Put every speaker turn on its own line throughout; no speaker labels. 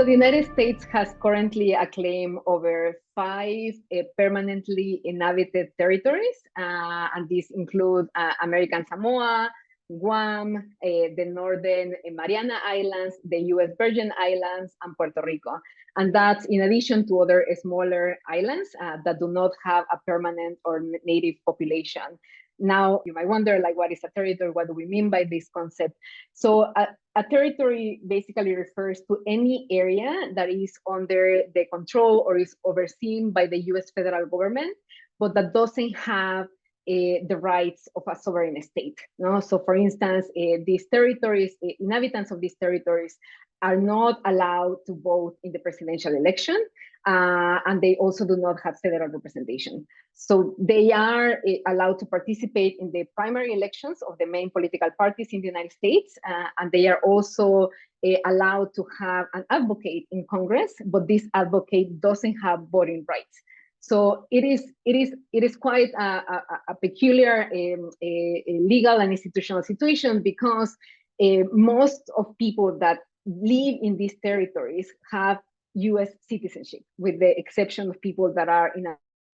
So the United States has currently a claim over 5 permanently inhabited territories, and these include American Samoa, Guam, the Northern Mariana Islands, the US Virgin Islands, and Puerto Rico. And that's in addition to other smaller islands that do not have a permanent or native population. Now, you might wonder, like, what is a territory? What do we mean by this concept? So a territory basically refers to any area that is under the control or is overseen by the US federal government, but that doesn't have the rights of a sovereign state. No? So for instance, these territories, inhabitants of these territories are not allowed to vote in the presidential election, and they also do not have federal representation. So they are allowed to participate in the primary elections of the main political parties in the United States, and they are also allowed to have an advocate in Congress, but this advocate doesn't have voting rights. So it is quite a peculiar legal and institutional situation, because most of people that live in these territories have US citizenship, with the exception of people that are in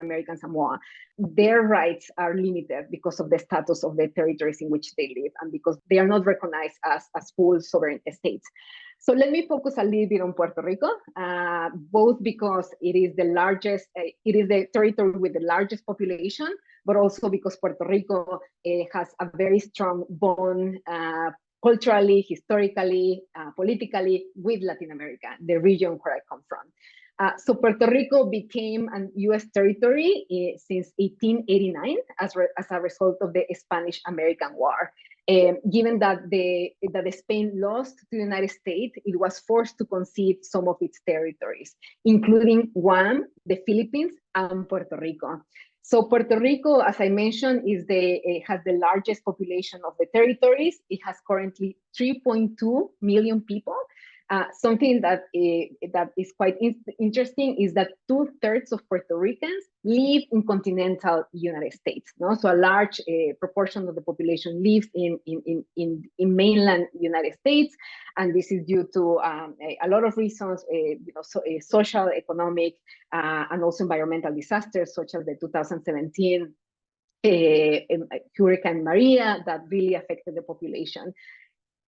American Samoa. Their rights are limited because of the status of the territories in which they live, and because they are not recognized as full sovereign states. So let me focus a little bit on Puerto Rico, both because it is the largest, it is the territory with the largest population, but also because Puerto Rico has a very strong bond culturally, historically, politically with Latin America, the region where I come from. So Puerto Rico became an US territory since 1889 as a result of the Spanish-American War. Given that Spain lost to the United States, it was forced to concede some of its territories, including Guam, the Philippines, and Puerto Rico. So Puerto Rico, as I mentioned, has the largest population of the territories. It has currently 3.2 million people. Something that is quite interesting is that 2/3 of Puerto Ricans live in continental United States. No? So a large proportion of the population lives in mainland United States, and this is due to a lot of reasons, social, economic, and also environmental disasters, such as the 2017 Hurricane Maria that really affected the population.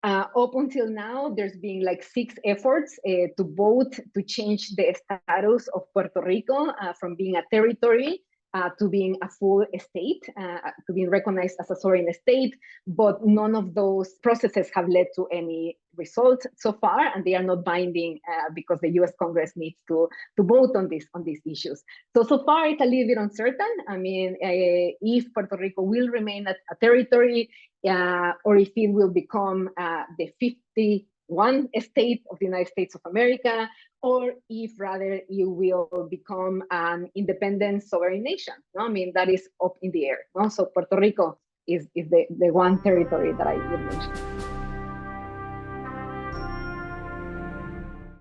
Up until now, there's been like 6 efforts to vote to change the status of Puerto Rico from being a territory to being a full state, to being recognized as a sovereign state, but none of those processes have led to any result so far, and they are not binding because the US Congress needs to vote on these issues. So far, it's a little bit uncertain. I mean, if Puerto Rico will remain a territory, or if it will become the 51 state of the United States of America, or if rather it will become an independent sovereign nation. No? I mean, that is up in the air. No? So Puerto Rico is the one territory that I would mention.